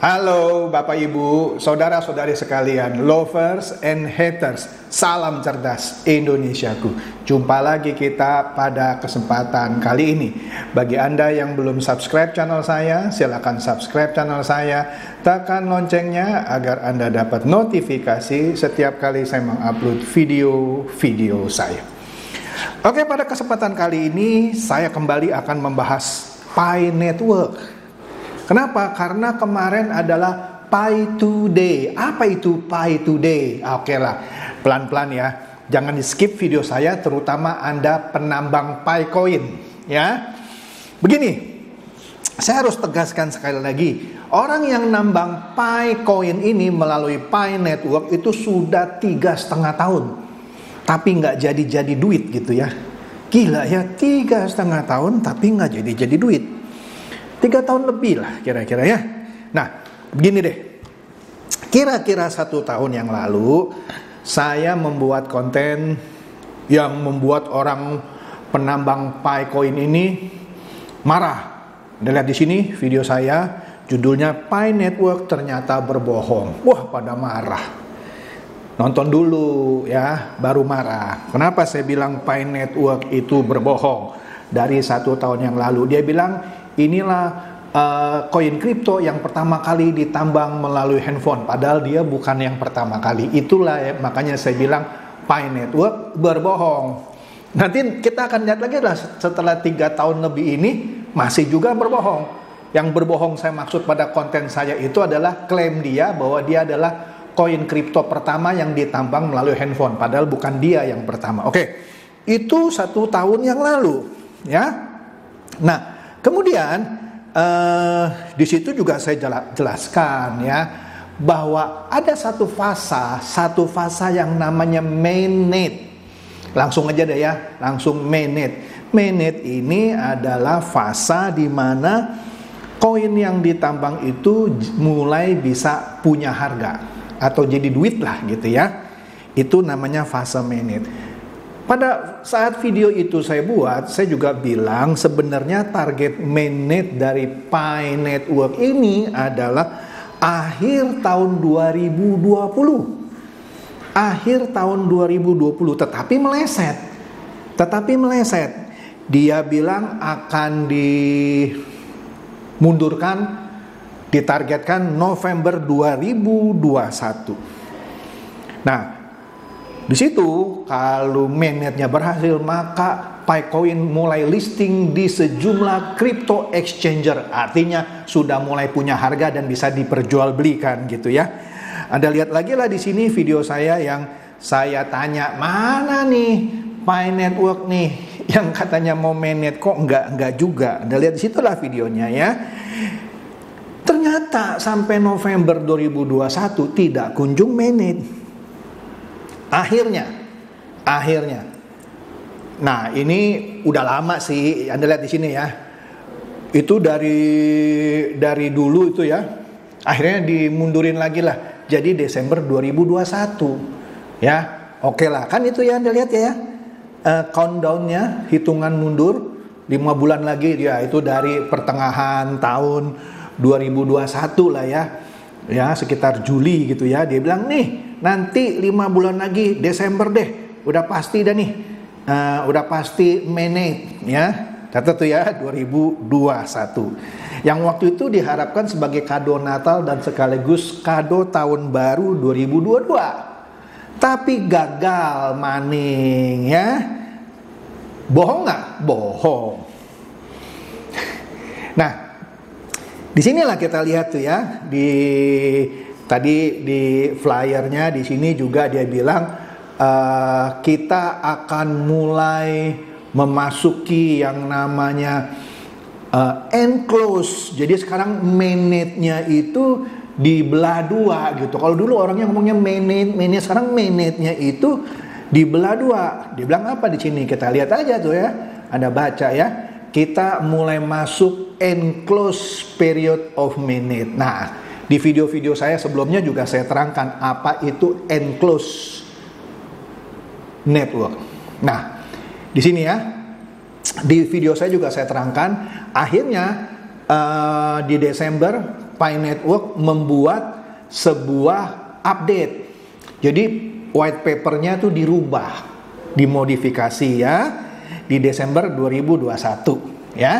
Halo Bapak Ibu, saudara-saudari sekalian, lovers and haters, salam cerdas Indonesiaku. Jumpa lagi kita pada kesempatan kali ini. Bagi Anda yang belum subscribe channel saya, silakan subscribe channel saya, tekan loncengnya agar Anda dapat notifikasi setiap kali saya mengupload video-video saya. Oke, pada kesempatan kali ini saya kembali akan membahas Pi Network. Kenapa? Karena kemarin adalah Pi Today. Apa itu Pi Today? Oke lah, pelan-pelan ya. Jangan di skip video saya, terutama Anda penambang Pi Coin. Ya, begini, saya harus tegaskan sekali lagi. Orang yang nambang Pi Coin ini melalui Pi Network itu sudah 3,5 tahun. Tapi nggak jadi-jadi duit gitu ya. Gila ya, 3,5 tahun tapi nggak jadi-jadi duit. 3 tahun lebih lah kira-kira ya. Nah, begini deh. Kira-kira 1 tahun yang lalu saya membuat konten yang membuat orang penambang Pi Coin ini marah. Anda lihat di sini video saya, judulnya Pi Network ternyata berbohong. Wah, pada marah. Nonton dulu ya, baru marah. Kenapa saya bilang Pi Network itu berbohong? Dari 1 tahun yang lalu dia bilang inilah koin kripto yang pertama kali ditambang melalui handphone. Padahal dia bukan yang pertama kali. Itulah ya, makanya saya bilang Pi Network berbohong. Nanti kita akan lihat lagi lah setelah 3 tahun lebih ini masih juga berbohong. Yang berbohong saya maksud pada konten saya itu adalah klaim dia bahwa dia adalah koin kripto pertama yang ditambang melalui handphone. Padahal bukan dia yang pertama. Oke, itu 1 tahun yang lalu ya. Nah, kemudian di situ juga saya jelaskan ya bahwa ada satu fasa yang namanya mainnet. Langsung aja deh ya, langsung mainnet. Mainnet ini adalah fasa di mana koin yang ditambang itu mulai bisa punya harga atau jadi duit lah gitu ya. Itu namanya fase mainnet. Pada saat video itu saya buat, saya juga bilang sebenarnya target mainnet dari Pi Network ini adalah akhir tahun 2020. Akhir tahun 2020, tetapi meleset. Dia bilang akan dimundurkan, ditargetkan November 2021. Nah, di situ kalau mainnetnya berhasil, maka Pi Coin mulai listing di sejumlah crypto exchanger. Artinya sudah mulai punya harga dan bisa diperjualbelikan gitu ya. Anda lihat lagi lah di sini video saya yang saya tanya, mana nih Pi Network nih yang katanya mau mainnet, kok enggak juga. Anda lihat di situlah videonya ya. Ternyata sampai November 2021 tidak kunjung mainnet. Akhirnya. Nah, ini udah lama sih. Anda lihat di sini ya. Itu dari dulu itu ya. Akhirnya dimundurin lagi lah. Jadi Desember 2021. Ya, oke lah. Kan itu ya Anda lihat ya. Countdown-nya, hitungan mundur 5 bulan lagi ya. Itu dari pertengahan tahun 2021 lah ya. Ya, sekitar Juli gitu ya. Dia bilang nih, nanti 5 bulan lagi Desember deh, udah pasti dah nih, udah pasti mainnet ya. Catat tuh ya, 2021. Yang waktu itu diharapkan sebagai kado Natal dan sekaligus kado tahun baru 2022. Tapi gagal maning ya. Bohong nggak? Bohong. Nah, disinilah kita lihat tuh ya, tadi di flyernya di sini juga dia bilang kita akan mulai memasuki yang namanya enclose. Jadi sekarang mainnetnya itu dibelah 2 gitu. Kalau dulu orangnya ngomongnya mainnet, sekarang mainnetnya itu dibelah 2. Dia bilang apa di sini? Kita lihat aja tuh ya. Anda baca ya. Kita mulai masuk enclose period of mainnet. Nah, di video-video saya sebelumnya juga saya terangkan apa itu enclose network. Nah, di sini ya, di video saya juga saya terangkan, akhirnya di Desember Pi Network membuat sebuah update. Jadi white papernya tuh dirubah, dimodifikasi ya di Desember 2021 ya.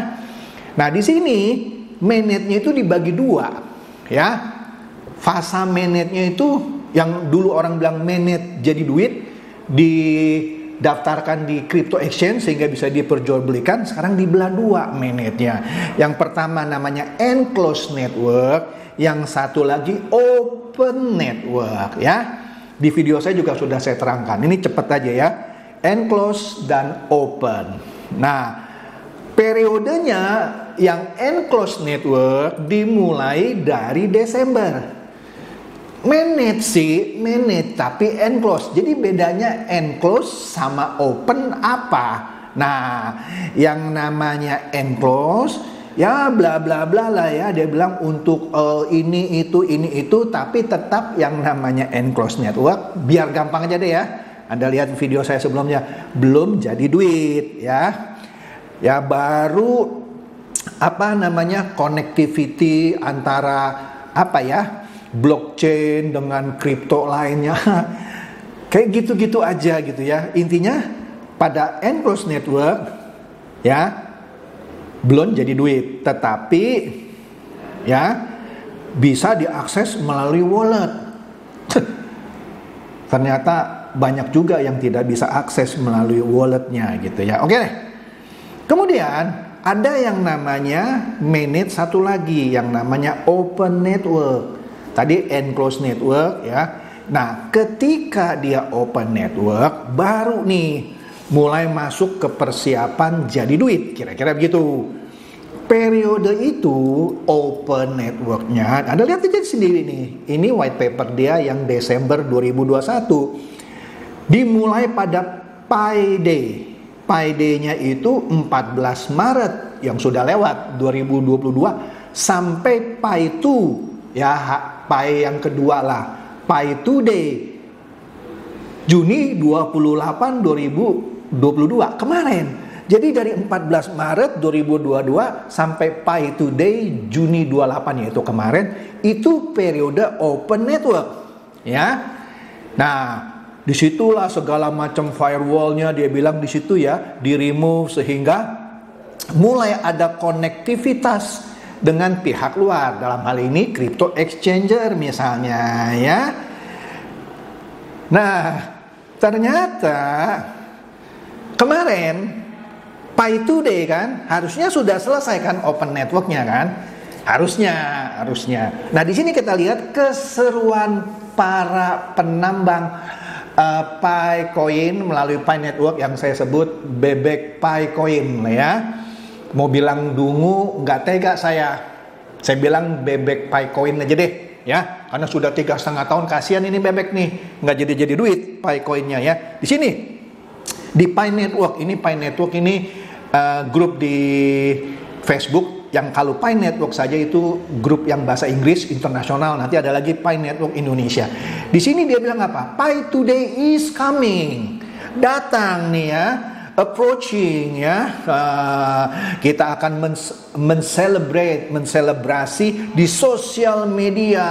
Nah, di sini mainnetnya itu dibagi dua ya. Fasa mainnetnya itu yang dulu orang bilang mainnet jadi duit, didaftarkan di crypto exchange sehingga bisa diperjualbelikan. Sekarang dibelah dua mainnetnya. Yang pertama namanya enclosed network, yang satu lagi open network ya. Di video saya juga sudah saya terangkan. Ini cepat aja ya. Enclosed dan open. Nah, periodenya yang enclosed network dimulai dari Desember. Mainnet sih, mainnet tapi enclosed. Jadi bedanya enclosed sama open apa? Nah, yang namanya enclosed ya bla bla bla lah ya. Dia bilang untuk ini itu, tapi tetap yang namanya enclosed network. Biar gampang aja deh ya. Anda lihat video saya sebelumnya, belum jadi duit ya. Ya baru connectivity antara blockchain dengan kripto lainnya. Kayak gitu-gitu aja gitu ya. Intinya pada enclosed network ya belum jadi duit, tetapi ya bisa diakses melalui wallet. Ternyata banyak juga yang tidak bisa akses melalui walletnya gitu ya. Oke deh. Kemudian ada yang namanya mainnet satu lagi yang namanya open network. Tadi enclosed network ya. Nah, ketika dia open network baru nih mulai masuk ke persiapan jadi duit, kira-kira begitu. Periode itu open networknya, Anda lihat aja sendiri nih. Ini white paper dia yang Desember 2021. Dimulai pada Pi Day. Pi Day-nya itu 14 Maret yang sudah lewat 2022 sampai Pi 2 ya, Pi yang kedua lah, Pi 2 Day Juni 28 2022 kemarin. Jadi dari 14 Maret 2022 sampai Pi 2 Day Juni 28 yaitu kemarin, itu periode open network ya. Nah, disitulah segala macam firewallnya dia bilang di situ ya di remove, sehingga mulai ada konektivitas dengan pihak luar, dalam hal ini crypto exchanger misalnya ya. Nah, ternyata kemarin Pi 2 Day kan harusnya sudah selesai kan open networknya kan, harusnya. Nah, di sini kita lihat keseruan para penambang Pi Coin melalui Pi Network yang saya sebut bebek Pi Coin ya. Mau bilang dungu nggak tega saya bilang bebek Pi Coin aja deh ya, karena sudah 3,5 tahun, kasihan ini bebek nih nggak jadi duit Pi Coinnya ya. Di sini di Pi Network ini grup di Facebook yang kalau Pi Network saja itu grup yang bahasa Inggris internasional, nanti ada lagi Pi Network Indonesia. Di sini dia bilang apa? Pi today is coming, datang nih ya, approaching ya. Kita akan menselebrasi di sosial media.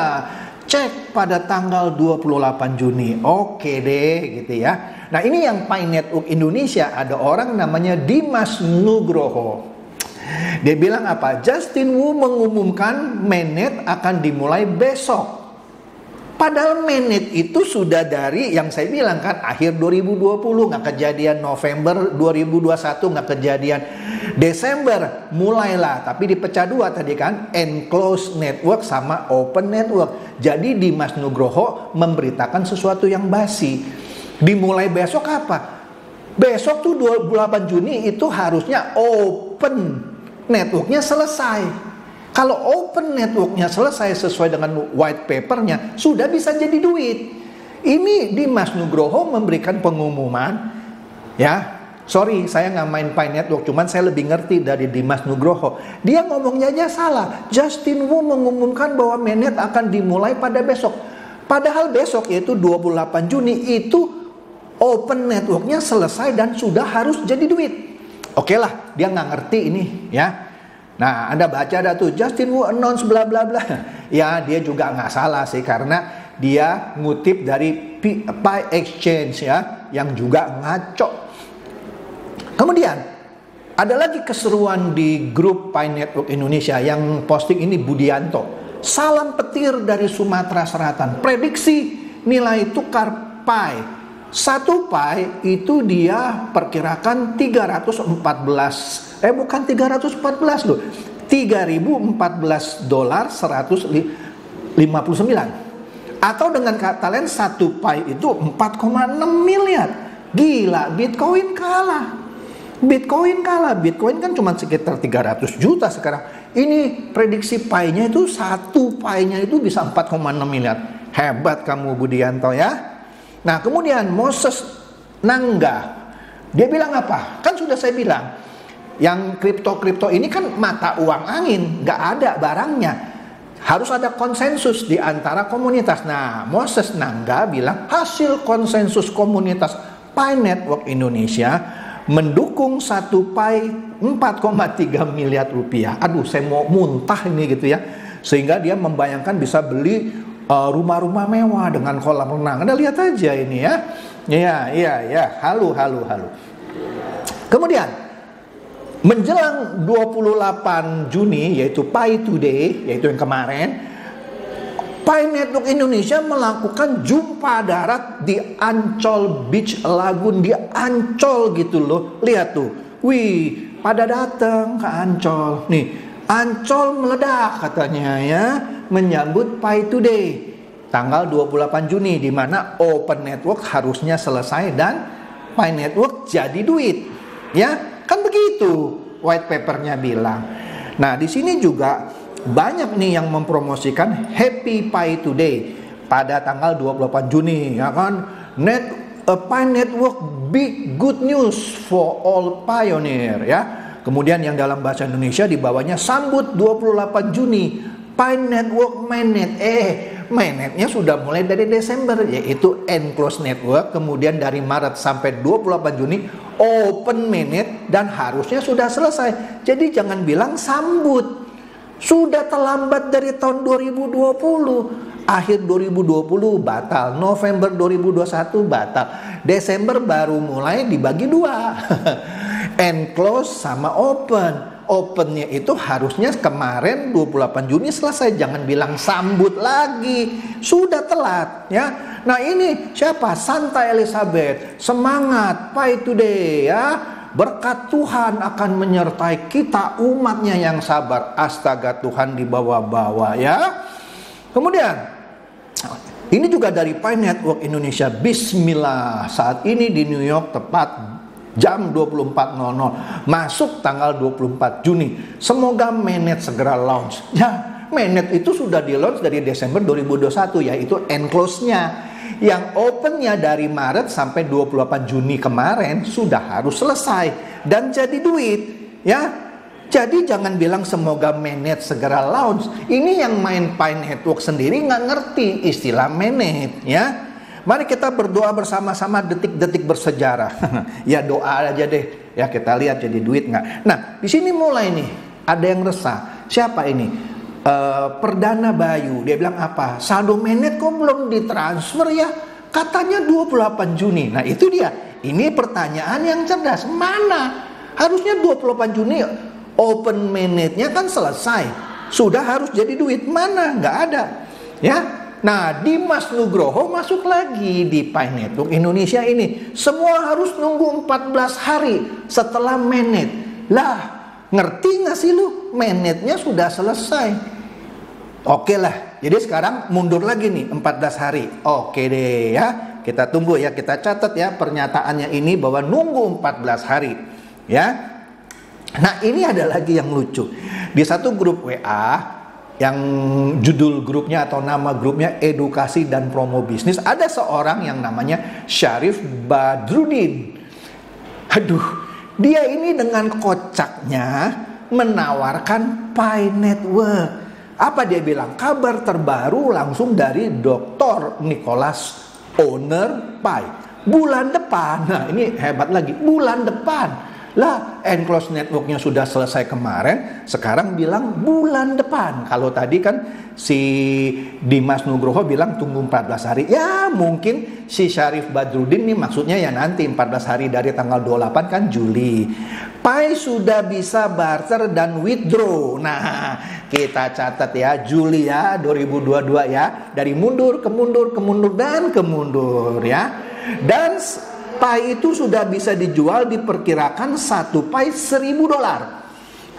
Cek pada tanggal 28 Juni. Oke deh gitu ya. Nah, ini yang Pi Network Indonesia, ada orang namanya Dimas Nugroho. Dia bilang apa? Justin Wu mengumumkan mainnet akan dimulai besok. Padahal mainnet itu sudah dari yang saya bilang kan akhir 2020, nggak kejadian November 2021, nggak kejadian Desember, mulailah. Tapi dipecah dua tadi kan, enclosed network sama open network. Jadi Dimas Nugroho memberitakan sesuatu yang basi. Dimulai besok apa? Besok tuh 28 Juni itu harusnya open networknya selesai. Kalau open networknya selesai sesuai dengan white papernya, sudah bisa jadi duit. Ini Dimas Nugroho memberikan pengumuman, ya. Sorry, saya nggak main Pi Network, cuman saya lebih ngerti dari Dimas Nugroho. Dia ngomongnya aja salah. Justin Wu mengumumkan bahwa mainnet akan dimulai pada besok. Padahal besok yaitu 28 Juni itu open networknya selesai dan sudah harus jadi duit. Oke lah, dia nggak ngerti ini, ya. Nah, Anda baca dah tuh, Justin Wu announce bla bla bla. Ya, dia juga nggak salah sih, karena dia ngutip dari Pi Exchange ya, yang juga ngaco. Kemudian ada lagi keseruan di grup Pi Network Indonesia yang posting ini Budianto. Salam petir dari Sumatera Selatan. Prediksi nilai tukar Pi. 1 Pi itu dia perkirakan 314 bukan 314 loh. $3.014 159. Atau dengan kata lain 1 Pi itu 4,6 miliar. Gila, Bitcoin kalah. Bitcoin kan cuma sekitar 300 juta sekarang. Ini prediksi Pi-nya itu 1 Pi-nya itu bisa 4,6 miliar. Hebat kamu Budianto ya. Nah, kemudian Moses Nangga, dia bilang apa? Kan sudah saya bilang, yang kripto ini kan mata uang angin, nggak ada barangnya. Harus ada konsensus di antara komunitas. Nah, Moses Nangga bilang hasil konsensus komunitas Pi Network Indonesia mendukung 1 Pi 4,3 miliar rupiah. Aduh, saya mau muntah ini gitu ya. Sehingga dia membayangkan bisa beli rumah-rumah mewah dengan kolam renang. Anda lihat aja ini ya. Ya. Halu. Kemudian menjelang 28 Juni yaitu Pi Today, yaitu yang kemarin, Pi Network Indonesia melakukan jumpa darat di Ancol Beach Lagoon, di Ancol gitu loh. Lihat tuh. Wih, pada datang ke Ancol. Nih, Ancol meledak katanya ya, menyambut Pi Today tanggal 28 Juni di mana Open Network harusnya selesai dan Pi Network jadi duit. Ya, kan begitu white papernya bilang. Nah, di sini juga banyak nih yang mempromosikan Happy Pi Today pada tanggal 28 Juni ya kan. Pi Network big good news for all pioneer ya. Kemudian yang dalam bahasa Indonesia di bawahnya sambut 28 Juni Pi Network mainnet. Mainnetnya sudah mulai dari Desember, yaitu Enclosed Network. Kemudian dari Maret sampai 28 Juni Open Mainnet dan harusnya sudah selesai. Jadi jangan bilang sambut. Sudah terlambat dari tahun 2020. Akhir 2020 batal, November 2021 batal, Desember baru mulai dibagi 2. Enclosed sama open. Opennya itu harusnya kemarin 28 Juni selesai. Jangan bilang sambut lagi, sudah telat ya. Nah ini siapa? Santa Elizabeth. Semangat Pi Today ya. Berkat Tuhan akan menyertai kita umatnya yang sabar. Astaga, Tuhan dibawa-bawa ya. Kemudian ini juga dari Pi Network Indonesia. Bismillah, saat ini di New York tepat jam 24.00 masuk tanggal 24 Juni. Semoga mainnet segera launch. Ya, mainnet itu sudah di launch dari Desember 2021, yaitu enclosed-nya. Yang opennya dari Maret sampai 28 Juni kemarin sudah harus selesai dan jadi duit ya. Jadi jangan bilang semoga mainnet segera launch. Ini yang main Pi Network sendiri nggak ngerti istilah mainnet ya. Mari kita berdoa bersama-sama detik-detik bersejarah. Ya doa aja deh ya, kita lihat jadi duit nggak. Nah di sini mulai nih ada yang resah. Siapa ini? Perdana Bayu, dia bilang apa? Saldo mainnet kok belum ditransfer ya? Katanya 28 Juni. Nah itu dia. Ini pertanyaan yang cerdas. Mana? Harusnya 28 Juni open mainnetnya kan selesai. Sudah harus jadi duit. Mana? Nggak ada. Ya. Nah Dimas Nugroho masuk lagi di Pi Network Indonesia ini. Semua harus nunggu 14 hari setelah mainnet. Lah ngerti gak sih lu? Mainnetnya sudah selesai. Oke lah, jadi sekarang mundur lagi nih 14 hari. Oke deh ya, kita tunggu ya, kita catat ya pernyataannya ini bahwa nunggu 14 hari ya. Nah ini ada lagi yang lucu. Di satu grup WA yang judul grupnya atau nama grupnya Edukasi dan Promo Bisnis, ada seorang yang namanya Syarif Badrudin. Aduh, dia ini dengan kocaknya menawarkan Pi Network. Apa dia bilang? Kabar terbaru langsung dari Dr. Nicholas, owner Pi. Bulan depan, nah ini hebat lagi, bulan depan Lah, Enclosed Network-nya sudah selesai kemarin, sekarang bilang bulan depan. Kalau tadi kan si Dimas Nugroho bilang tunggu 14 hari. Ya, mungkin si Syarif Badrudin nih maksudnya ya nanti 14 hari dari tanggal 28 kan Juli. Pi sudah bisa barter dan withdraw. Nah, kita catat ya, Juli ya 2022 ya. Dari mundur ke mundur, ke mundur dan ke mundur ya. Dan Pi itu sudah bisa dijual, diperkirakan satu Pi $1.000.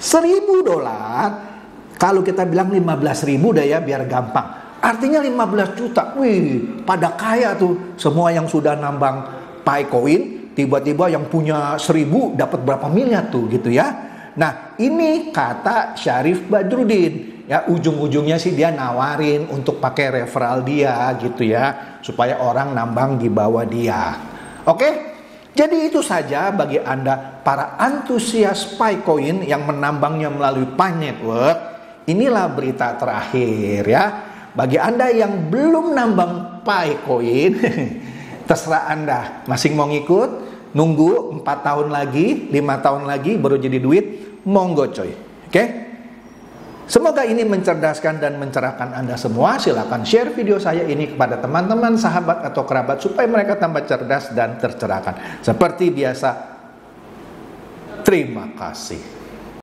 $1.000 kalau kita bilang 15.000 dah ya biar gampang. Artinya 15 juta. Wih, pada kaya tuh semua yang sudah nambang Pi coin, tiba-tiba yang punya 1.000 dapat berapa miliar tuh gitu ya. Nah, ini kata Syarif Badrudin. Ya, ujung-ujungnya sih dia nawarin untuk pakai referral dia gitu ya, supaya orang nambang di bawah dia. Oke, jadi itu saja bagi Anda para antusias Pi Coin yang menambangnya melalui Pi Network. Inilah berita terakhir ya. Bagi Anda yang belum nambang Pi Coin, terserah Anda. Masing mau ngikut, nunggu 4 tahun lagi, 5 tahun lagi baru jadi duit, monggo coy. Oke? Semoga ini mencerdaskan dan mencerahkan Anda semua. Silakan share video saya ini kepada teman-teman, sahabat, atau kerabat supaya mereka tambah cerdas dan tercerahkan. Seperti biasa, terima kasih.